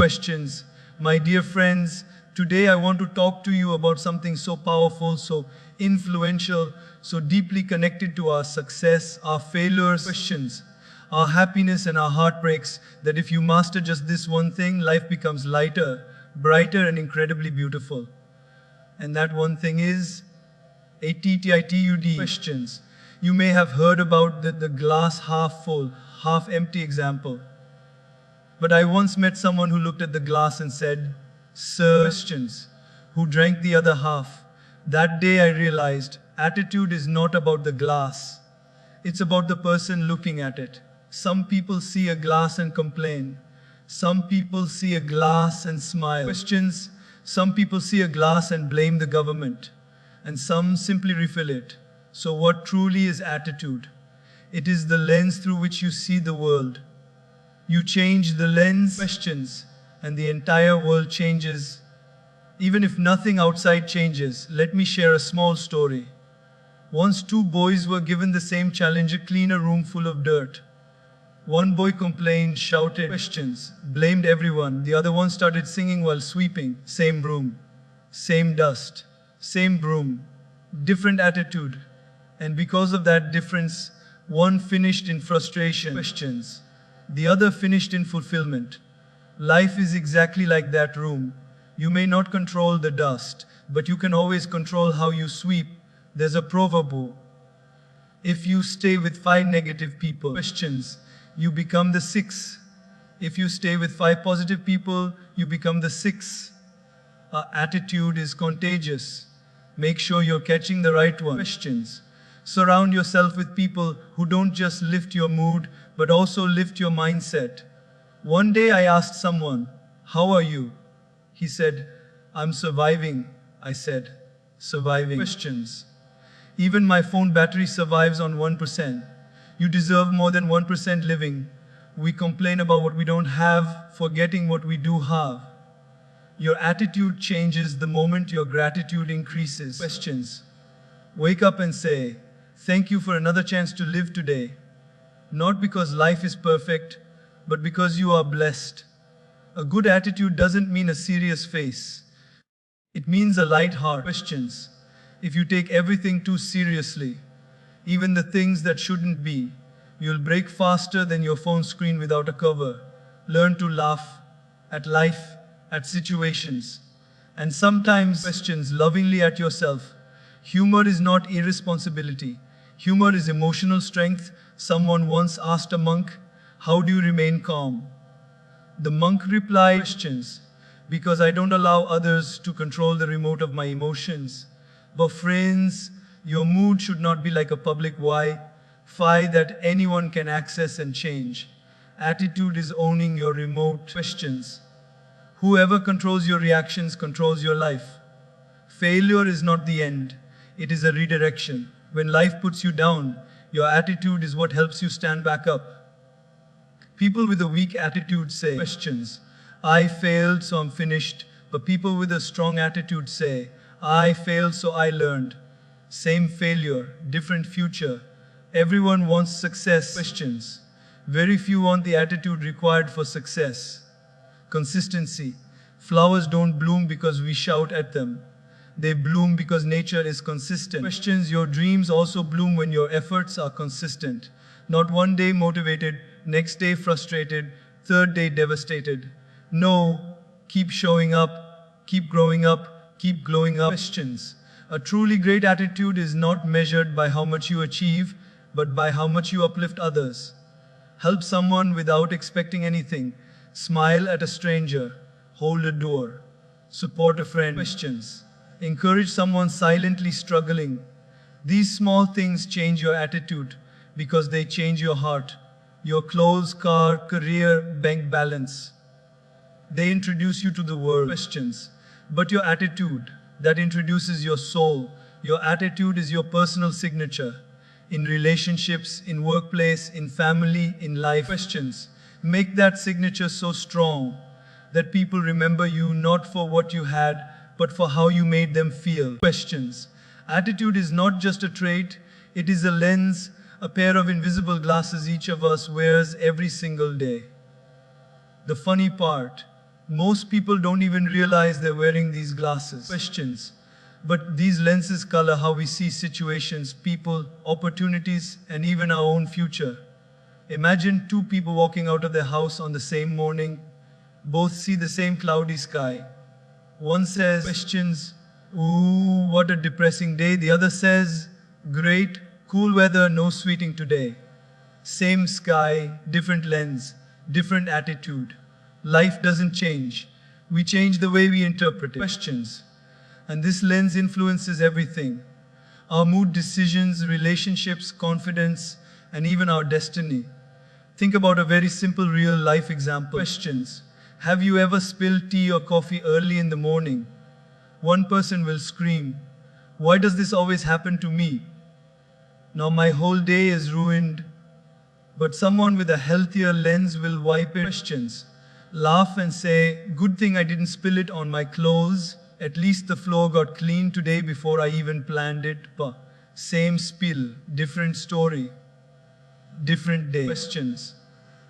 Questions. My dear friends, today I want to talk to you about something so powerful, so influential, so deeply connected to our success, our failures, questions, our happiness and our heartbreaks, that if you master just this one thing, life becomes lighter, brighter and incredibly beautiful. And that one thing is attitude. Questions. You may have heard about the glass half full, half empty example. But I once met someone who looked at the glass and said, "Sir," questions, who drank the other half. That day I realized attitude is not about the glass. It's about the person looking at it. Some people see a glass and complain. Some people see a glass and smile. Questions. Some people see a glass and blame the government. And some simply refill it. So what truly is attitude? It is the lens through which you see the world. You change the lens, questions, and the entire world changes. Even if nothing outside changes, let me share a small story. Once two boys were given the same challenge: clean a room full of dirt. One boy complained, shouted, questions, blamed everyone. The other one started singing while sweeping. Same room, same dust, same broom, different attitude. And because of that difference, one finished in frustration, questions, the other finished in fulfillment. Life is exactly like that room. You may not control the dust, but you can always control how you sweep. There's a proverb: if you stay with 5 negative people, questions, you become the 6. If you stay with 5 positive people, you become the 6. Our attitude is contagious. Make sure you're catching the right one. Questions. Surround yourself with people who don't just lift your mood, but also lift your mindset. One day I asked someone, "How are you?" He said, "I'm surviving." I said, "Surviving?" Questions. Even my phone battery survives on 1%. You deserve more than 1% living. We complain about what we don't have, forgetting what we do have. Your attitude changes the moment your gratitude increases. Questions. Wake up and say, "Thank you for another chance to live today." Not because life is perfect, but because you are blessed. A good attitude doesn't mean a serious face. It means a light heart. Questions. If you take everything too seriously, even the things that shouldn't be, you'll break faster than your phone screen without a cover. Learn to laugh at life, at situations, and sometimes, questions, lovingly at yourself. Humor is not irresponsibility. Humor is emotional strength. Someone once asked a monk, "How do you remain calm?" The monk replied, questions, "Because I don't allow others to control the remote of my emotions." But friends, your mood should not be like a public Wi-Fi that anyone can access and change. Attitude is owning your remote. Questions. Whoever controls your reactions controls your life. Failure is not the end. It is a redirection. When life puts you down, your attitude is what helps you stand back up. People with a weak attitude say, questions, "I failed, so I'm finished." But people with a strong attitude say, "I failed, so I learned." Same failure, different future. Everyone wants success. Questions. Very few want the attitude required for success. Consistency. Flowers don't bloom because we shout at them. They bloom because nature is consistent. Questions. Your dreams also bloom when your efforts are consistent. Not one day motivated, next day frustrated, third day devastated. No, keep showing up, keep growing up, keep glowing up. Questions. A truly great attitude is not measured by how much you achieve, but by how much you uplift others. Help someone without expecting anything. Smile at a stranger. Hold a door. Support a friend. Questions. Encourage someone silently struggling. These small things change your attitude because they change your heart, your clothes, car, career, bank balance. They introduce you to the world. Questions. But your attitude, that introduces your soul. Your attitude is your personal signature. In relationships, in workplace, in family, in life. Questions. Make that signature so strong that people remember you not for what you had, but for how you made them feel. Questions. Attitude is not just a trait, it is a lens, a pair of invisible glasses each of us wears every single day. The funny part, Most people don't even realize they're wearing these glasses. Questions. But these lenses color how we see situations, people, opportunities, and even our own future. Imagine two people walking out of their house on the same morning. Both see the same cloudy sky. One says, questions, ooh, what a depressing day. The other says, great, cool weather, no sweating today. Same sky, different lens, different attitude. Life doesn't change. We change the way we interpret it. Questions. And this lens influences everything. Our mood, decisions, relationships, confidence, and even our destiny. Think about a very simple real life example. Questions. Have you ever spilled tea or coffee early in the morning? One person will scream, why does this always happen to me? Now my whole day is ruined. But someone with a healthier lens will wipe it. Questions. Laugh and say, good thing I didn't spill it on my clothes. At least the floor got clean today before I even planned it. Same spill, different story, different day. Questions.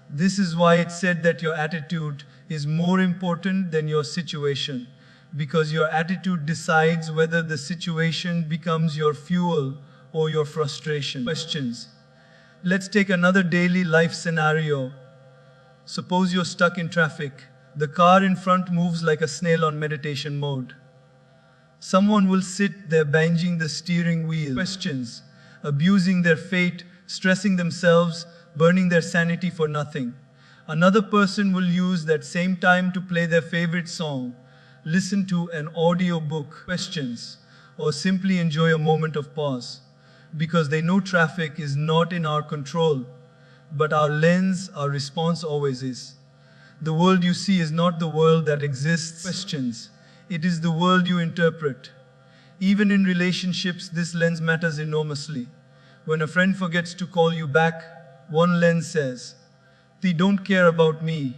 This is why it's said that your attitude is more important than your situation. Because your attitude decides whether the situation becomes your fuel or your frustration. Questions. Let's take another daily life scenario. Suppose you're stuck in traffic. The car in front moves like a snail on meditation mode. Someone will sit there banging the steering wheel. Questions. Abusing their fate, stressing themselves, burning their sanity for nothing. Another person will use that same time to play their favorite song, listen to an audio book. Questions. Or simply enjoy a moment of pause. Because they know traffic is not in our control. But our lens, our response always is. The world you see is not the world that exists. Questions. It is the world you interpret. Even in relationships, this lens matters enormously. When a friend forgets to call you back, one lens says, they don't care about me.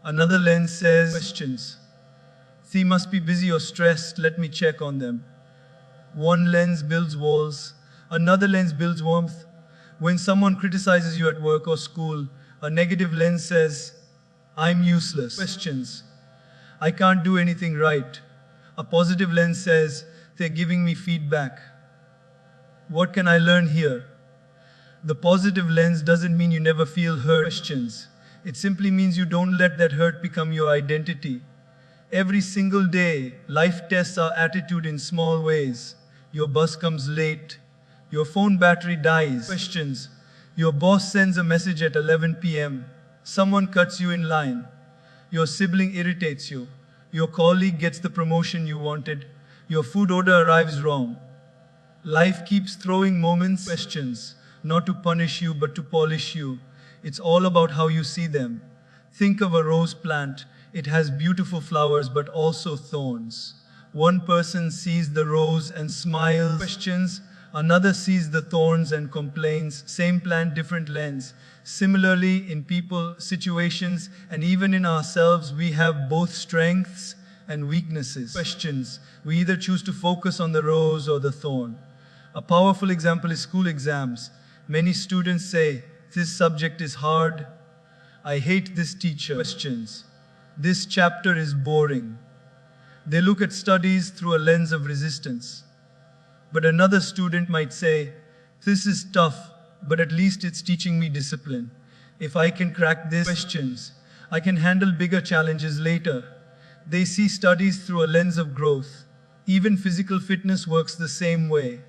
Another lens says, questions. They must be busy or stressed, let me check on them. One lens builds walls, another lens builds warmth. When someone criticizes you at work or school, a negative lens says, I'm useless. Questions. I can't do anything right. A positive lens says, they're giving me feedback. What can I learn here? The positive lens doesn't mean you never feel hurt. Questions. It simply means you don't let that hurt become your identity. Every single day, life tests our attitude in small ways. Your bus comes late. Your phone battery dies. Questions. Your boss sends a message at 11 p.m. Someone cuts you in line. Your sibling irritates you. Your colleague gets the promotion you wanted. Your food order arrives wrong. Life keeps throwing moments, questions, not to punish you but to polish you. It's all about how you see them. Think of a rose plant. It has beautiful flowers but also thorns. One person sees the rose and smiles, questions. Another sees the thorns and complains. Same plant, different lens. Similarly, in people, situations, and even in ourselves, we have both strengths and weaknesses. Questions. We either choose to focus on the rose or the thorn. A powerful example is school exams. Many students say, this subject is hard. I hate this teacher. Questions. This chapter is boring. They look at studies through a lens of resistance. But another student might say, this is tough, but at least it's teaching me discipline. If I can crack these questions, I can handle bigger challenges later. They see studies through a lens of growth. Even physical fitness works the same way.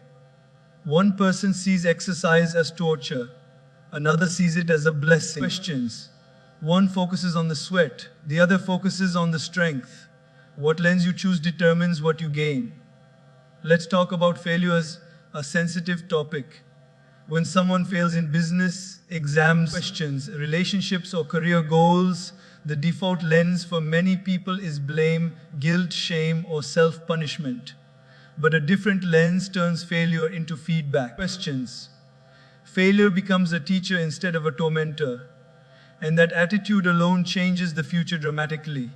One person sees exercise as torture. Another sees it as a blessing. Questions. One focuses on the sweat. The other focuses on the strength. What lens you choose determines what you gain. Let's talk about failures, a sensitive topic. When someone fails in business, exams, questions, relationships, or career goals, the default lens for many people is blame, guilt, shame, or self-punishment. But a different lens turns failure into feedback. Questions. Failure becomes a teacher instead of a tormentor. And that attitude alone changes the future dramatically.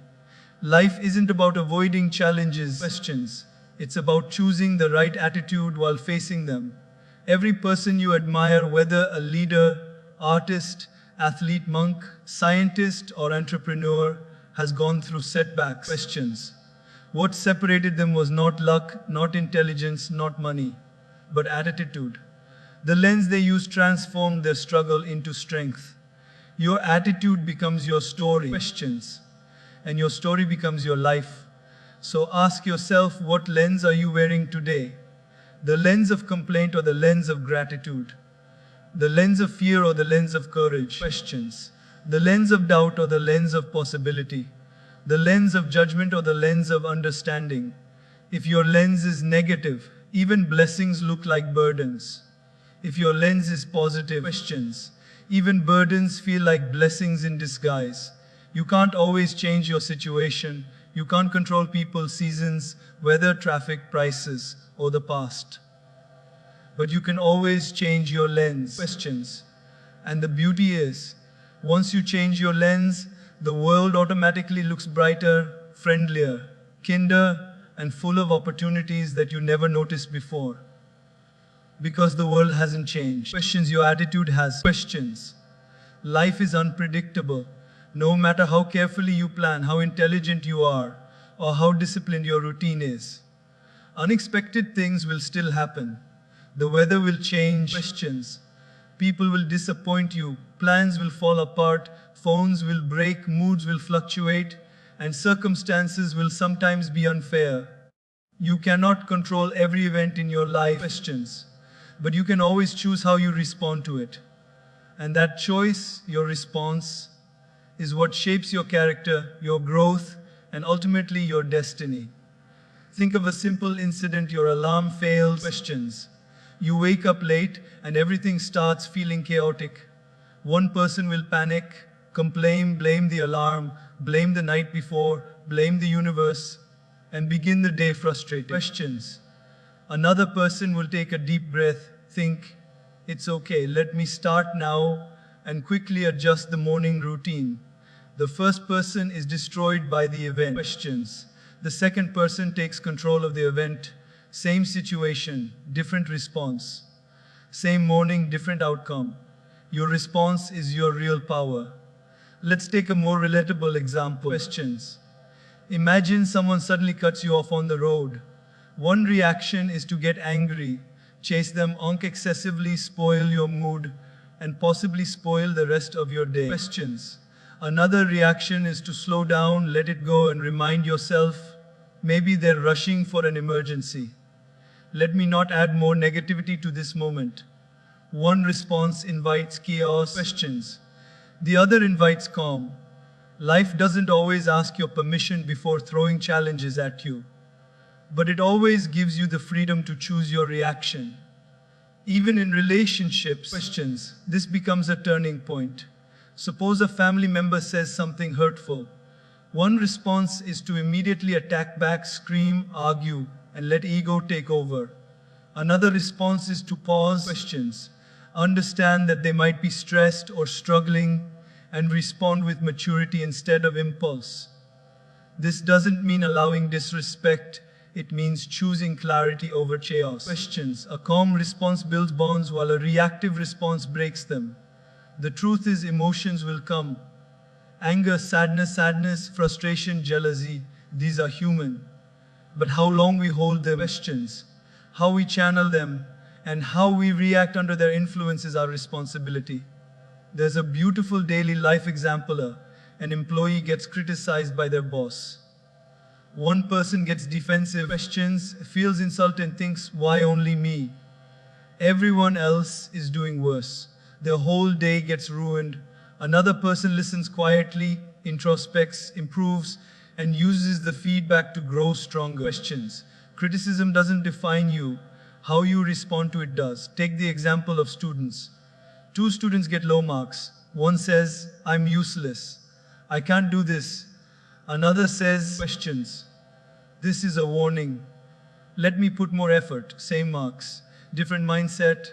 Life isn't about avoiding challenges, questions. It's about choosing the right attitude while facing them. Every person you admire, whether a leader, artist, athlete, monk, scientist, or entrepreneur, has gone through setbacks. Questions. What separated them was not luck, not intelligence, not money, but attitude. The lens they used transformed their struggle into strength. Your attitude becomes your story. Questions. And your story becomes your life. So ask yourself, what lens are you wearing today? The lens of complaint or the lens of gratitude? The lens of fear or the lens of courage? Questions. The lens of doubt or the lens of possibility? The lens of judgment or the lens of understanding? If your lens is negative, even blessings look like burdens. If your lens is positive, questions, even burdens feel like blessings in disguise. You can't always change your situation. You can't control people, seasons, weather, traffic, prices, or the past. But you can always change your lens. Questions. And the beauty is, once you change your lens, the world automatically looks brighter, friendlier, kinder, and full of opportunities that you never noticed before. Because the world hasn't changed. Questions, your attitude has. Questions. Life is unpredictable. No matter how carefully you plan, how intelligent you are, or how disciplined your routine is, unexpected things will still happen. The weather will change. Questions. People will disappoint you. Plans will fall apart. Phones will break. Moods will fluctuate. And circumstances will sometimes be unfair. You cannot control every event in your life. Questions. But you can always choose how you respond to it. And that choice, your response, is what shapes your character, your growth, and ultimately your destiny. Think of a simple incident: your alarm fails. Questions. You wake up late and everything starts feeling chaotic. One person will panic, complain, blame the alarm, blame the night before, blame the universe, and begin the day frustrated. Questions. Another person will take a deep breath, think, it's okay, let me start now, and quickly adjust the morning routine. The first person is destroyed by the event. Questions. The second person takes control of the event. Same situation, different response. Same morning, different outcome. Your response is your real power. Let's take a more relatable example. Questions. Imagine someone suddenly cuts you off on the road. One reaction is to get angry, chase them, honk excessively, spoil your mood, and possibly spoil the rest of your day. Questions. Another reaction is to slow down, let it go, and remind yourself, maybe they're rushing for an emergency. Let me not add more negativity to this moment. One response invites chaos. Questions. The other invites calm. Life doesn't always ask your permission before throwing challenges at you, but it always gives you the freedom to choose your reaction. Even in relationships, questions, this becomes a turning point. Suppose a family member says something hurtful. One response is to immediately attack back, scream, argue, and let ego take over. Another response is to pause. Questions. Understand that they might be stressed or struggling, and respond with maturity instead of impulse. This doesn't mean allowing disrespect. It means choosing clarity over chaos. Questions. A calm response builds bonds while a reactive response breaks them. The truth is, emotions will come. Anger, sadness, frustration, jealousy, these are human. But how long we hold them, questions, how we channel them, and how we react under their influence is our responsibility. There's a beautiful daily life example. An employee gets criticized by their boss. One person gets defensive, questions, feels insulted, and thinks, why only me? Everyone else is doing worse. Their whole day gets ruined. Another person listens quietly, introspects, improves, and uses the feedback to grow stronger. Questions. Criticism doesn't define you. How you respond to it does. Take the example of students. Two students get low marks. One says, I'm useless. I can't do this. Another says, questions. This is a warning. Let me put more effort. Same marks. Different mindset.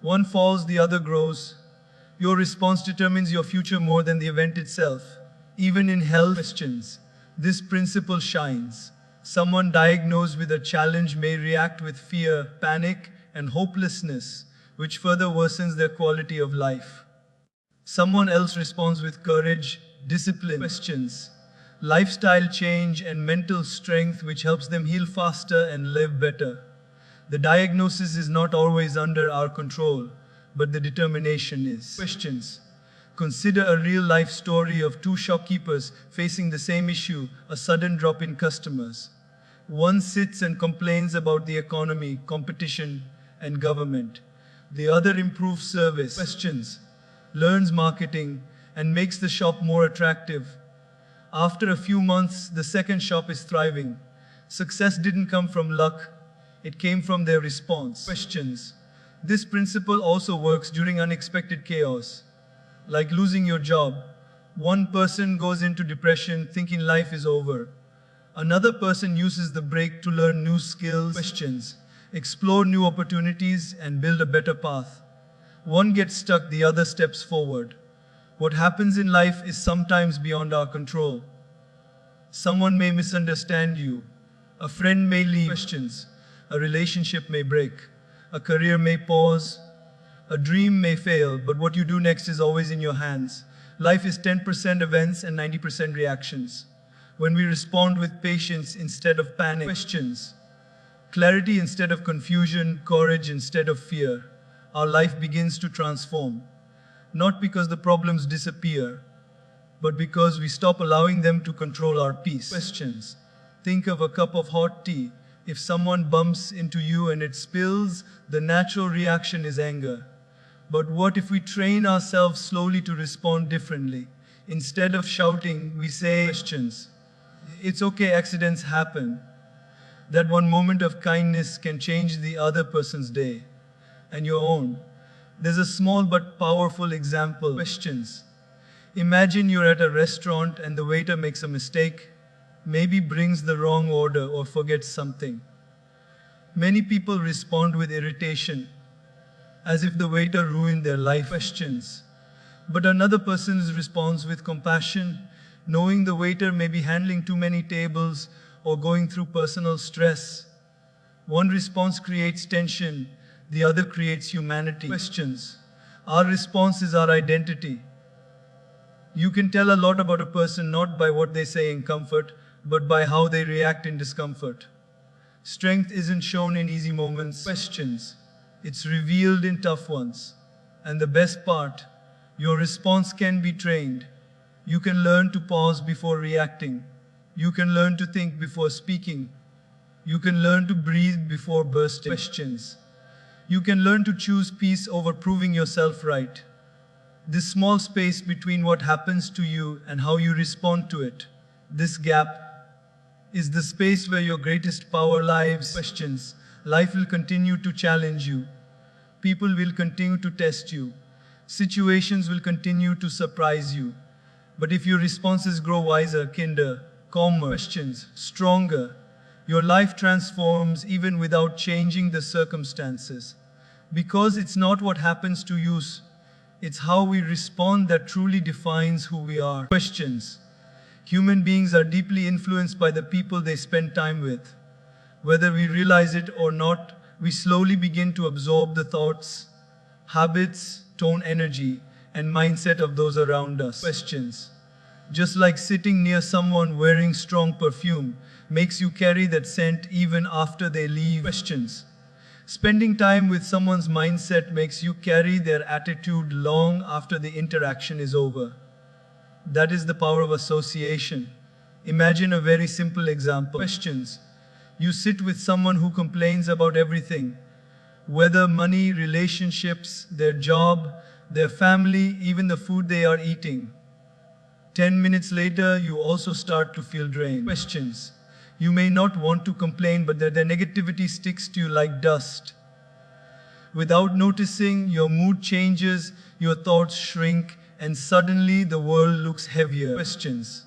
One falls, the other grows. Your response determines your future more than the event itself. Even in health, questions. This principle shines. Someone diagnosed with a challenge may react with fear, panic, and hopelessness, which further worsens their quality of life. Someone else responds with courage, discipline. Questions. lifestyle change, and mental strength which helps them heal faster and live better. The diagnosis is not always under our control, but the determination is. Questions. Consider a real life story of two shopkeepers facing the same issue, a sudden drop in customers. One sits and complains about the economy, competition, and government. The other improves service, questions, learns marketing, and makes the shop more attractive. After a few months, the second shop is thriving. Success didn't come from luck, it came from their response. Questions. This principle also works during unexpected chaos. Like losing your job, one person goes into depression thinking life is over. Another person uses the break to learn new skills, questions, explore new opportunities, and build a better path. One gets stuck, the other steps forward. What happens in life is sometimes beyond our control. Someone may misunderstand you. A friend may leave, questions. A relationship may break. A career may pause. A dream may fail, but what you do next is always in your hands. Life is 10% events and 90% reactions. When we respond with patience instead of panic, questions, clarity instead of confusion, courage instead of fear, our life begins to transform. Not because the problems disappear, but because we stop allowing them to control our peace. Questions. Think of a cup of hot tea. If someone bumps into you and it spills, the natural reaction is anger. But what if we train ourselves slowly to respond differently? Instead of shouting, we say, questions. It's okay, accidents happen. That one moment of kindness can change the other person's day and your own. There's a small but powerful example. Questions. Imagine you're at a restaurant and the waiter makes a mistake, maybe brings the wrong order or forgets something. Many people respond with irritation, as if the waiter ruined their life. Questions. But another person responds with compassion, knowing the waiter may be handling too many tables or going through personal stress. One response creates tension, the other creates humanity. Questions. Our response is our identity. You can tell a lot about a person not by what they say in comfort, but by how they react in discomfort. Strength isn't shown in easy moments. Questions. It's revealed in tough ones. And the best part, your response can be trained. You can learn to pause before reacting. You can learn to think before speaking. You can learn to breathe before bursting. Questions. You can learn to choose peace over proving yourself right. This small space between what happens to you and how you respond to it, this gap, is the space where your greatest power lies. Questions. Life will continue to challenge you. People will continue to test you. Situations will continue to surprise you. But if your responses grow wiser, kinder, calmer, questions, stronger, your life transforms even without changing the circumstances. Because it's not what happens to you, it's how we respond that truly defines who we are. Questions. Human beings are deeply influenced by the people they spend time with. Whether we realize it or not, we slowly begin to absorb the thoughts, habits, tone, energy, and mindset of those around us. Questions. Just like sitting near someone wearing strong perfume makes you carry that scent even after they leave. Questions. Spending time with someone's mindset makes you carry their attitude long after the interaction is over. That is the power of association. Imagine a very simple example. Questions. You sit with someone who complains about everything, whether money, relationships, their job, their family, even the food they are eating. 10 minutes later, you also start to feel drained. Questions. You may not want to complain, but their negativity sticks to you like dust. Without noticing, your mood changes, your thoughts shrink, and suddenly the world looks heavier. Questions.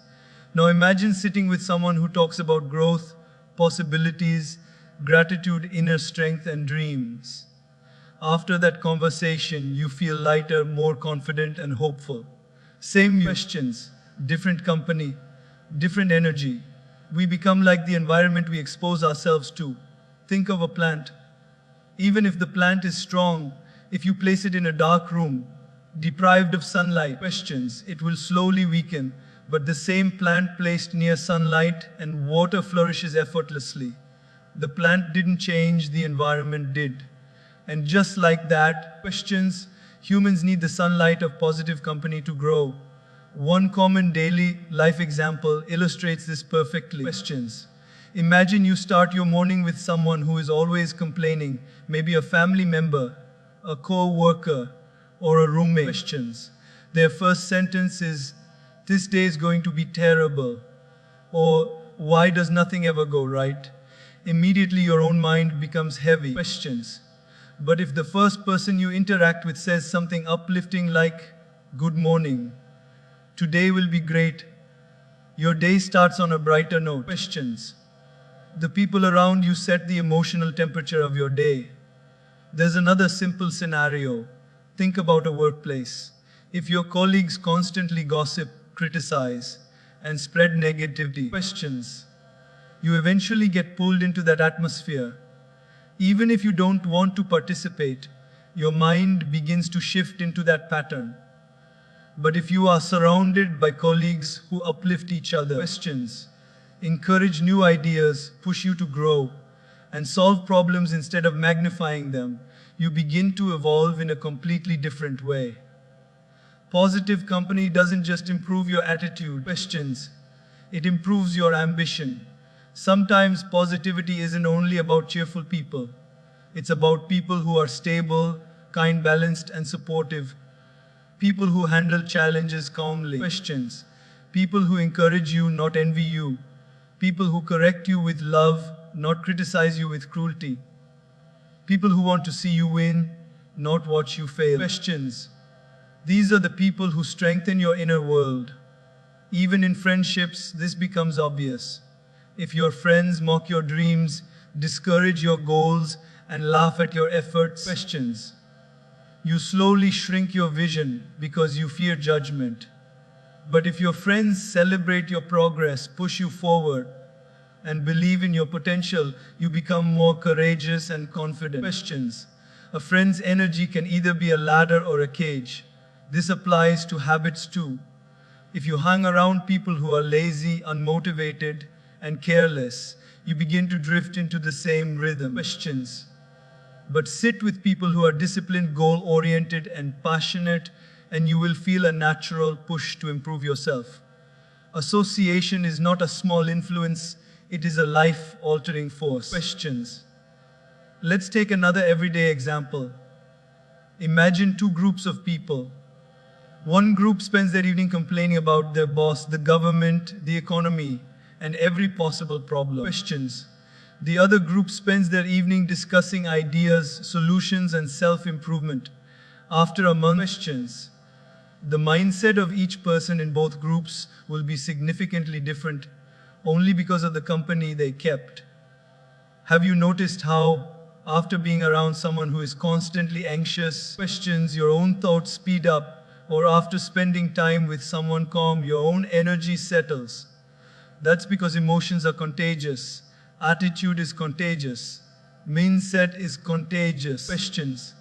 Now imagine sitting with someone who talks about growth, possibilities, gratitude, inner strength, and dreams. After that conversation, you feel lighter, more confident, and hopeful. Same questions, different company, different energy. We become like the environment we expose ourselves to. Think of a plant. Even if the plant is strong, if you place it in a dark room, deprived of sunlight, questions, it will slowly weaken. But the same plant placed near sunlight and water flourishes effortlessly. The plant didn't change, the environment did. And just like that, questions, humans need the sunlight of positive company to grow. One common daily life example illustrates this perfectly. Questions. Imagine you start your morning with someone who is always complaining, maybe a family member, a co-worker, or a roommate. Questions. Their first sentence is, "This day is going to be terrible," or "Why does nothing ever go right?" Immediately your own mind becomes heavy. Questions. But if the first person you interact with says something uplifting like, "Good morning, today will be great," your day starts on a brighter note. Questions. The people around you set the emotional temperature of your day. There's another simple scenario. Think about a workplace. If your colleagues constantly gossip, criticize, and spread negativity, questions, you eventually get pulled into that atmosphere. Even if you don't want to participate, your mind begins to shift into that pattern. But if you are surrounded by colleagues who uplift each other, questions, encourage new ideas, push you to grow, and solve problems instead of magnifying them, you begin to evolve in a completely different way. Positive company doesn't just improve your attitude, questions, it improves your ambition. Sometimes positivity isn't only about cheerful people. It's about people who are stable, kind, balanced, and supportive. People who handle challenges calmly. Questions. People who encourage you, not envy you. People who correct you with love, not criticize you with cruelty. People who want to see you win, not watch you fail. Questions. These are the people who strengthen your inner world. Even in friendships, this becomes obvious. If your friends mock your dreams, discourage your goals, and laugh at your efforts, questions, you slowly shrink your vision because you fear judgment. But if your friends celebrate your progress, push you forward, and believe in your potential, you become more courageous and confident. Questions. A friend's energy can either be a ladder or a cage. This applies to habits too. If you hang around people who are lazy, unmotivated, and careless, you begin to drift into the same rhythm. Questions. But sit with people who are disciplined, goal-oriented, and passionate, and you will feel a natural push to improve yourself. Association is not a small influence, it is a life-altering force. Questions. Let's take another everyday example. Imagine two groups of people. One group spends their evening complaining about their boss, the government, the economy, and every possible problem. Questions. The other group spends their evening discussing ideas, solutions, and self-improvement. After a month, questions. The mindset of each person in both groups will be significantly different only because of the company they kept. Have you noticed how, after being around someone who is constantly anxious, questions, your own thoughts speed up, or after spending time with someone calm, your own energy settles? That's because emotions are contagious. Attitude is contagious. Mindset is contagious. Questions.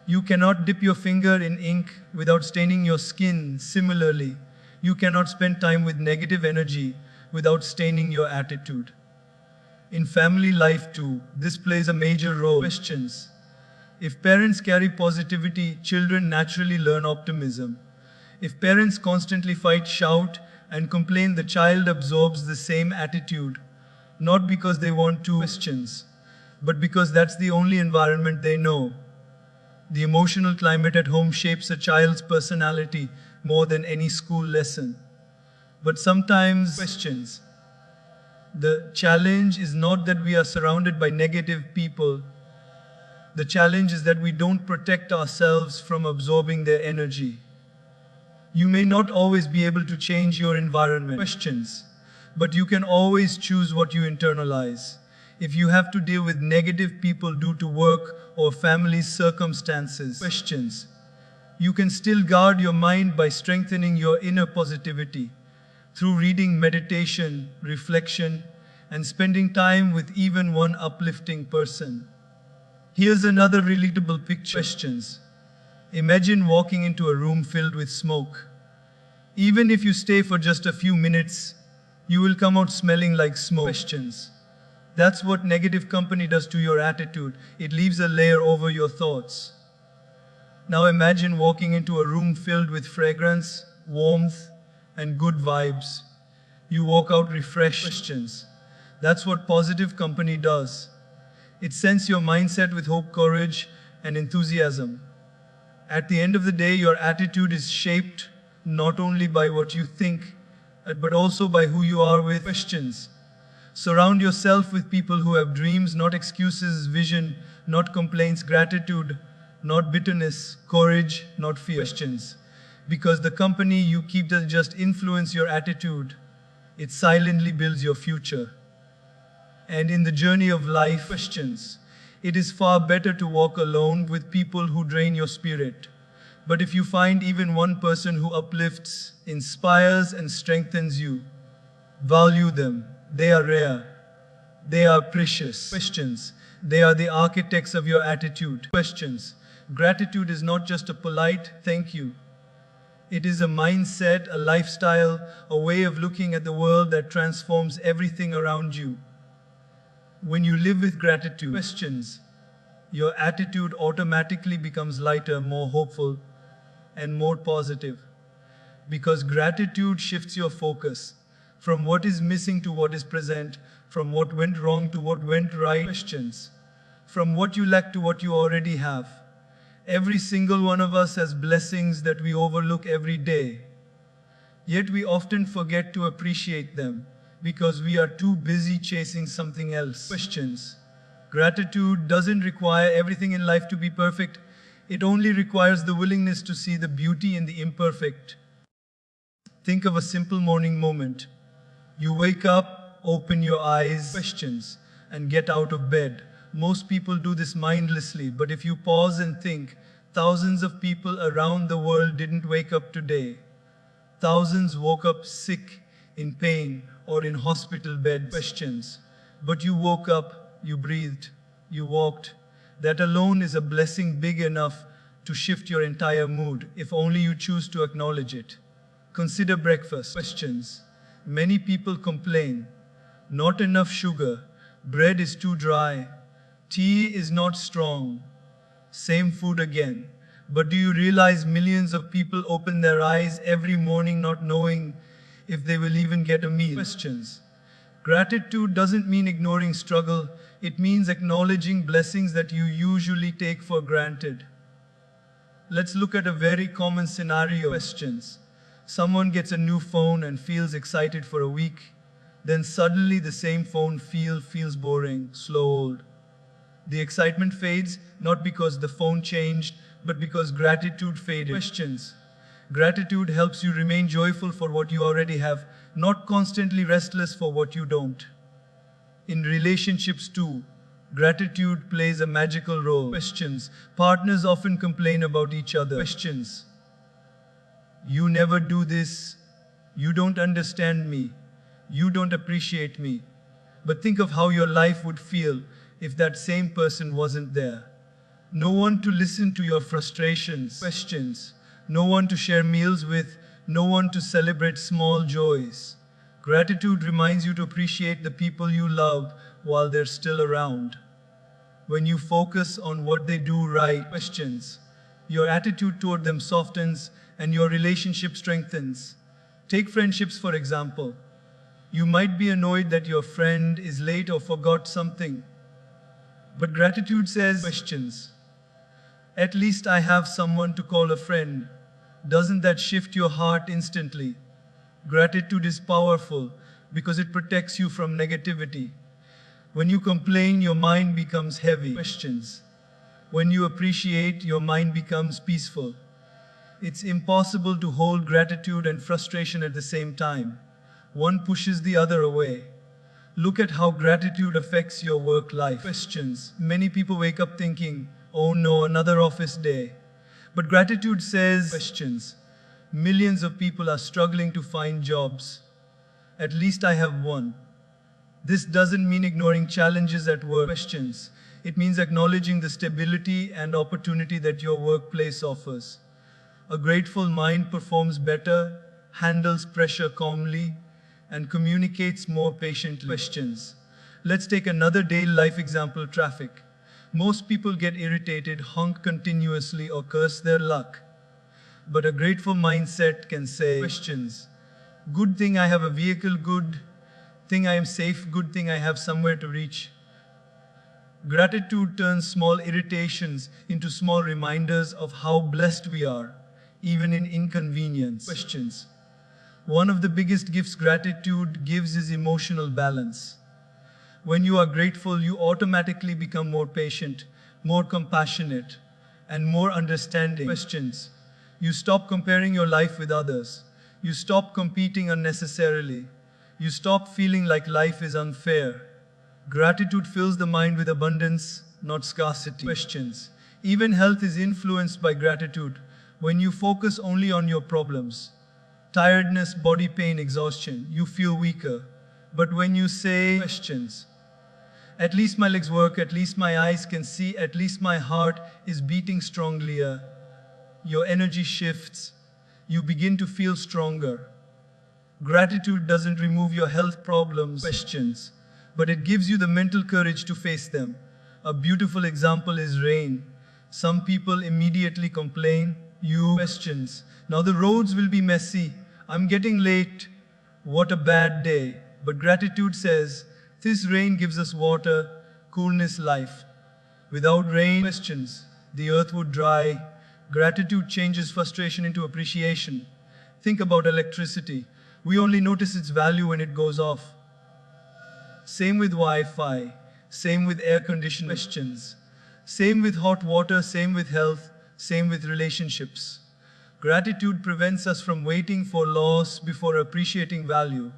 You cannot dip your finger in ink without staining your skin. Similarly, you cannot spend time with negative energy without staining your attitude. In family life too, this plays a major role. Questions. If parents carry positivity, children naturally learn optimism. If parents constantly fight, shout, and complain, the child absorbs the same attitude, not because they want to, questions, but because that's the only environment they know. The emotional climate at home shapes a child's personality more than any school lesson. But sometimes, questions, the challenge is not that we are surrounded by negative people. The challenge is that we don't protect ourselves from absorbing their energy. You may not always be able to change your environment, questions, but you can always choose what you internalize. If you have to deal with negative people due to work or family circumstances, questions, you can still guard your mind by strengthening your inner positivity through reading, meditation, reflection, and spending time with even one uplifting person. Here's another relatable picture. Questions. Imagine walking into a room filled with smoke. Even if you stay for just a few minutes, you will come out smelling like smoke. Questions. That's what negative company does to your attitude. It leaves a layer over your thoughts. Now imagine walking into a room filled with fragrance, warmth, and good vibes. You walk out refreshed. Questions. That's what positive company does. It sends your mindset with hope, courage, and enthusiasm. At the end of the day, your attitude is shaped not only by what you think, but also by who you are with. Questions. Surround yourself with people who have dreams, not excuses, vision, not complaints, gratitude, not bitterness, courage, not fear. Questions. Because the company you keep doesn't just influence your attitude, it silently builds your future. And in the journey of life, questions. It is far better to walk alone with people who drain your spirit. But if you find even one person who uplifts, inspires, and strengthens you, value them. They are rare. They are precious. Questions. They are the architects of your attitude. Questions. Gratitude is not just a polite thank you. It is a mindset, a lifestyle, a way of looking at the world that transforms everything around you. When you live with gratitude, questions, your attitude automatically becomes lighter, more hopeful, and more positive. Because gratitude shifts your focus from what is missing to what is present, from what went wrong to what went right. Questions, from what you lack to what you already have. Every single one of us has blessings that we overlook every day. Yet we often forget to appreciate them because we are too busy chasing something else. Questions. Gratitude doesn't require everything in life to be perfect. It only requires the willingness to see the beauty in the imperfect. Think of a simple morning moment. You wake up, open your eyes, questions, and get out of bed. Most people do this mindlessly, but if you pause and think, thousands of people around the world didn't wake up today. Thousands woke up sick, in pain, or in hospital beds. Questions. But you woke up, you breathed, you walked. That alone is a blessing big enough to shift your entire mood, if only you choose to acknowledge it. Consider breakfast. Questions. Many people complain. Not enough sugar. Bread is too dry. Tea is not strong. Same food again. But do you realize millions of people open their eyes every morning not knowing if they will even get a meal? Questions. Gratitude doesn't mean ignoring struggle. It means acknowledging blessings that you usually take for granted. Let's look at a very common scenario. Questions. Someone gets a new phone and feels excited for a week. Then suddenly the same phone feels boring, slow, old. The excitement fades, not because the phone changed, but because gratitude faded. Questions. Gratitude helps you remain joyful for what you already have, not constantly restless for what you don't. In relationships too, gratitude plays a magical role. Questions. Partners often complain about each other. Questions. You never do this. You don't understand me. You don't appreciate me. But think of how your life would feel if that same person wasn't there. No one to listen to your frustrations. Questions. No one to share meals with. No one to celebrate small joys. Gratitude reminds you to appreciate the people you love while they're still around. When you focus on what they do right, questions, your attitude toward them softens and your relationship strengthens. Take friendships for example. You might be annoyed that your friend is late or forgot something. But gratitude says, questions, at least I have someone to call a friend. Doesn't that shift your heart instantly? Gratitude is powerful because it protects you from negativity. When you complain, your mind becomes heavy. Questions. When you appreciate, your mind becomes peaceful. It's impossible to hold gratitude and frustration at the same time. One pushes the other away. Look at how gratitude affects your work life. Questions. Many people wake up thinking, oh no, another office day. But gratitude says, questions, millions of people are struggling to find jobs. At least I have one. This doesn't mean ignoring challenges at work. Questions. It means acknowledging the stability and opportunity that your workplace offers. A grateful mind performs better, handles pressure calmly, and communicates more patiently. Questions. Let's take another daily life example, traffic. Most people get irritated, honk continuously, or curse their luck. But a grateful mindset can say, questions. Good thing I have a vehicle, good thing I am safe, good thing I have somewhere to reach. Gratitude turns small irritations into small reminders of how blessed we are, even in inconvenience. Questions. One of the biggest gifts gratitude gives is emotional balance. When you are grateful, you automatically become more patient, more compassionate, and more understanding. Questions. You stop comparing your life with others. You stop competing unnecessarily. You stop feeling like life is unfair. Gratitude fills the mind with abundance, not scarcity. Questions. Even health is influenced by gratitude. When you focus only on your problems, tiredness, body pain, exhaustion, you feel weaker. But when you say, questions, at least my legs work, at least my eyes can see, at least my heart is beating strongly, your energy shifts. You begin to feel stronger. Gratitude doesn't remove your health problems, questions, but it gives you the mental courage to face them. A beautiful example is rain. Some people immediately complain, you questions. Now the roads will be messy. I'm getting late. What a bad day. But gratitude says, this rain gives us water, coolness, life. Without rain, questions, the earth would dry. Gratitude changes frustration into appreciation. Think about electricity. We only notice its value when it goes off. Same with Wi-Fi, same with air conditioning, questions, same with hot water, same with health, same with relationships. Gratitude prevents us from waiting for loss before appreciating value.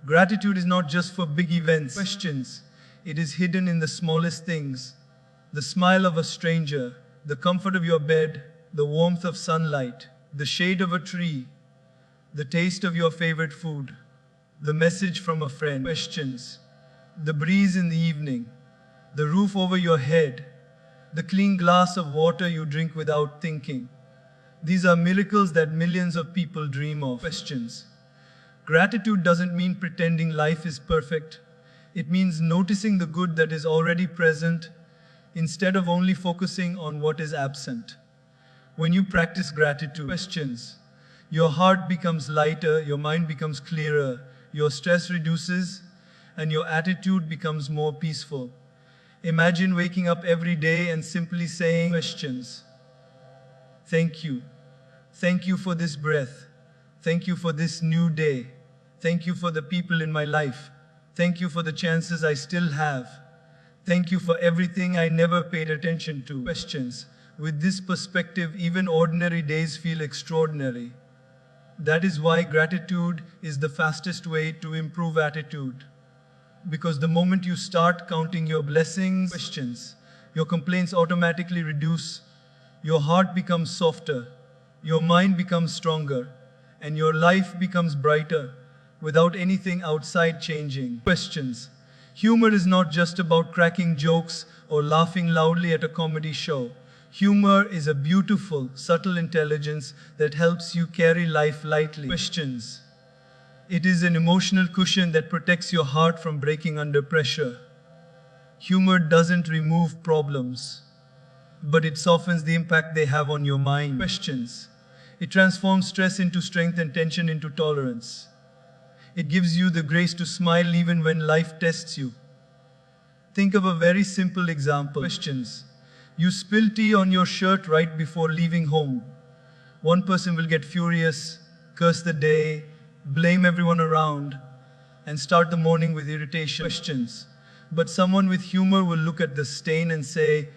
Gratitude is not just for big events, questions. It is hidden in the smallest things. The smile of a stranger, the comfort of your bed, the warmth of sunlight, the shade of a tree, the taste of your favorite food, the message from a friend, questions, the breeze in the evening, the roof over your head, the clean glass of water you drink without thinking. These are miracles that millions of people dream of. Questions. Gratitude doesn't mean pretending life is perfect. It means noticing the good that is already present instead of only focusing on what is absent. When you practice gratitude, questions, your heart becomes lighter, your mind becomes clearer, your stress reduces, and your attitude becomes more peaceful. Imagine waking up every day and simply saying, questions, thank you. Thank you for this breath. Thank you for this new day. Thank you for the people in my life. Thank you for the chances I still have. Thank you for everything I never paid attention to. Questions. With this perspective, even ordinary days feel extraordinary. That is why gratitude is the fastest way to improve attitude. Because the moment you start counting your blessings, questions, your complaints automatically reduce, your heart becomes softer, your mind becomes stronger, and your life becomes brighter without anything outside changing. Questions. Humor is not just about cracking jokes or laughing loudly at a comedy show. Humor is a beautiful, subtle intelligence that helps you carry life lightly. Questions. It is an emotional cushion that protects your heart from breaking under pressure. Humor doesn't remove problems, but it softens the impact they have on your mind. Questions. It transforms stress into strength and tension into tolerance. It gives you the grace to smile even when life tests you. Think of a very simple example. Questions. You spill tea on your shirt right before leaving home. One person will get furious, curse the day, blame everyone around, and start the morning with irritation. Questions. But someone with humor will look at the stain and say,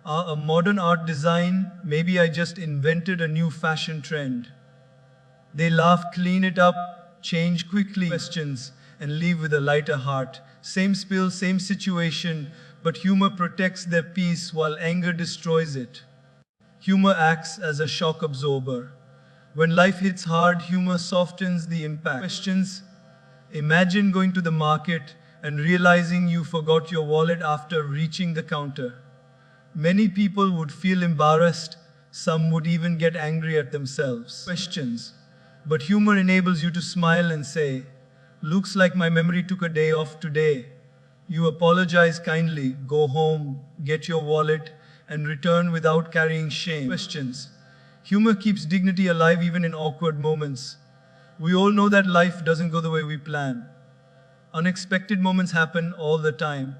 a modern art design, maybe I just invented a new fashion trend. They laugh, clean it up, change quickly, questions, and leave with a lighter heart. Same spill, same situation, but humor protects their peace while anger destroys it. Humor acts as a shock absorber. When life hits hard, humor softens the impact. Questions. Imagine going to the market and realizing you forgot your wallet after reaching the counter. Many people would feel embarrassed. Some would even get angry at themselves. Questions. But humor enables you to smile and say, "Looks like my memory took a day off today." You apologize kindly, go home, get your wallet, and return without carrying shame. Questions. Humor keeps dignity alive even in awkward moments. We all know that life doesn't go the way we plan. Unexpected moments happen all the time.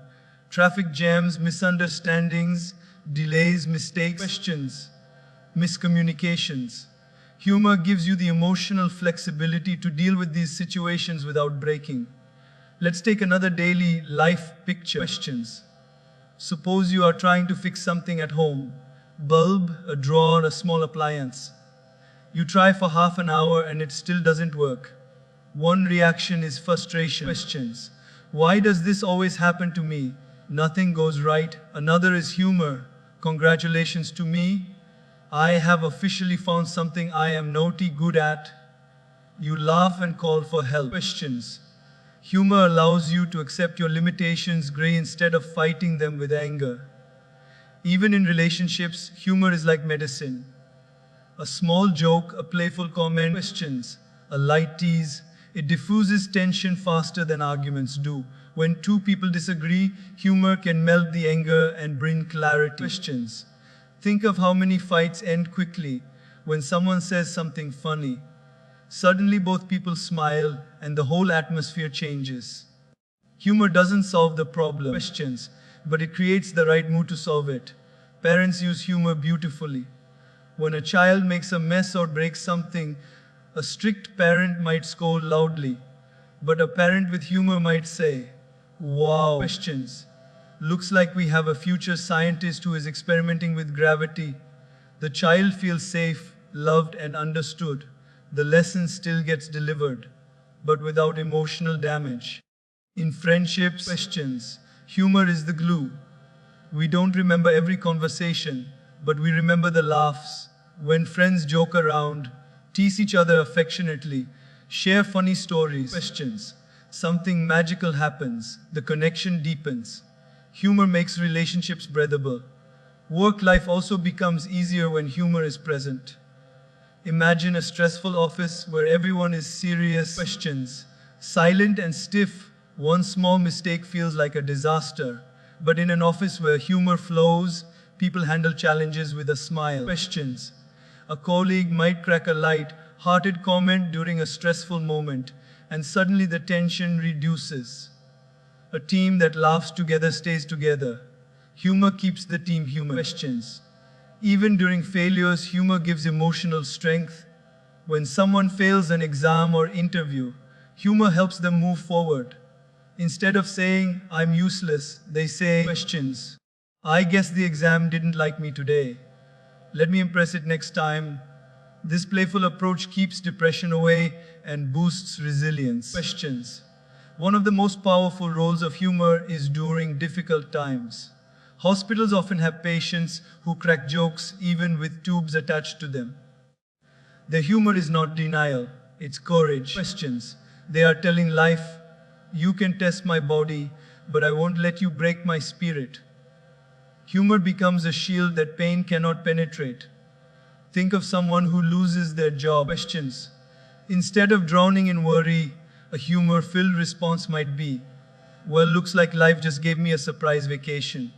Traffic jams, misunderstandings, delays, mistakes, questions, miscommunications. Humor gives you the emotional flexibility to deal with these situations without breaking. Let's take another daily life picture. Questions. Suppose you are trying to fix something at home. Bulb, a drawer, a small appliance. You try for half an hour and it still doesn't work. One reaction is frustration. Questions. Why does this always happen to me? Nothing goes right. Another is humor. Congratulations to me. I have officially found something I am naughty good at. You laugh and call for help. Questions. Humor allows you to accept your limitations gracefully instead of fighting them with anger. Even in relationships, humor is like medicine. A small joke, a playful comment, questions, a light tease, it diffuses tension faster than arguments do. When two people disagree, humor can melt the anger and bring clarity. Questions. Think of how many fights end quickly when someone says something funny. Suddenly both people smile and the whole atmosphere changes. Humor doesn't solve the problem, questions, but it creates the right mood to solve it. Parents use humor beautifully. When a child makes a mess or breaks something, a strict parent might scold loudly, but a parent with humor might say, "Wow." Questions. Looks like we have a future scientist who is experimenting with gravity. The child feels safe, loved, and understood. The lesson still gets delivered, but without emotional damage. In friendships, questions, humor is the glue. We don't remember every conversation, but we remember the laughs. When friends joke around, tease each other affectionately, share funny stories, questions, something magical happens, the connection deepens. Humor makes relationships breathable. Work life also becomes easier when humor is present. Imagine a stressful office where everyone is serious, questions, silent and stiff. One small mistake feels like a disaster. But in an office where humor flows, people handle challenges with a smile. Questions. A colleague might crack a light-hearted comment during a stressful moment, and suddenly the tension reduces. A team that laughs together stays together. Humor keeps the team human. Questions. Even during failures, humor gives emotional strength. When someone fails an exam or interview, humor helps them move forward. Instead of saying, "I'm useless," they say, questions. "I guess the exam didn't like me today. Let me impress it next time." This playful approach keeps depression away and boosts resilience. Questions. One of the most powerful roles of humor is during difficult times. Hospitals often have patients who crack jokes even with tubes attached to them. Their humor is not denial, it's courage. Questions. They are telling life, "You can test my body, but I won't let you break my spirit." Humor becomes a shield that pain cannot penetrate. Think of someone who loses their job. Questions. Instead of drowning in worry, a humor-filled response might be, "Well, looks like life just gave me a surprise vacation."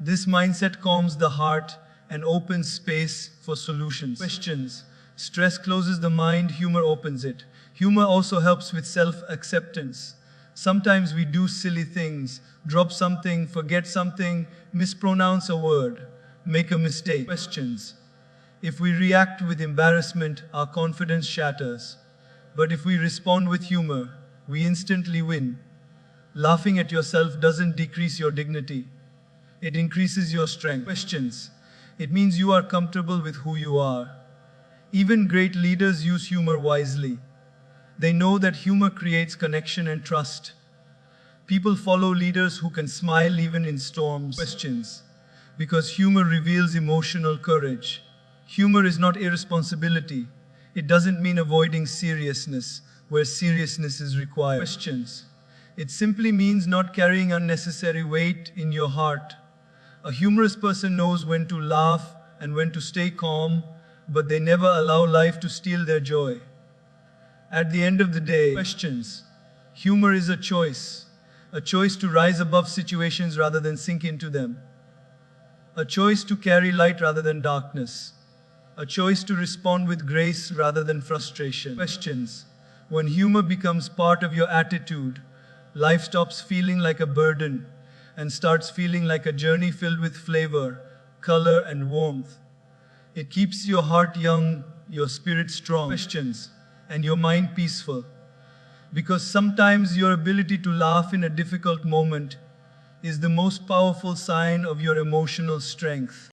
This mindset calms the heart and opens space for solutions. Questions. Stress closes the mind, humor opens it. Humor also helps with self-acceptance. Sometimes we do silly things, drop something, forget something, mispronounce a word, make a mistake. Questions. If we react with embarrassment, our confidence shatters. But if we respond with humor, we instantly win. Laughing at yourself doesn't decrease your dignity. It increases your strength. Questions. It means you are comfortable with who you are. Even great leaders use humor wisely. They know that humor creates connection and trust. People follow leaders who can smile even in storms. Questions. Because humor reveals emotional courage. Humor is not irresponsibility. It doesn't mean avoiding seriousness where seriousness is required. Questions. It simply means not carrying unnecessary weight in your heart. A humorous person knows when to laugh and when to stay calm, but they never allow life to steal their joy. At the end of the day, questions. Humor is a choice to rise above situations rather than sink into them, a choice to carry light rather than darkness, a choice to respond with grace rather than frustration. Questions. When humor becomes part of your attitude, life stops feeling like a burden and starts feeling like a journey filled with flavor, color, and warmth. It keeps your heart young, your spirit strong, questions, and your mind peaceful. Because sometimes your ability to laugh in a difficult moment is the most powerful sign of your emotional strength.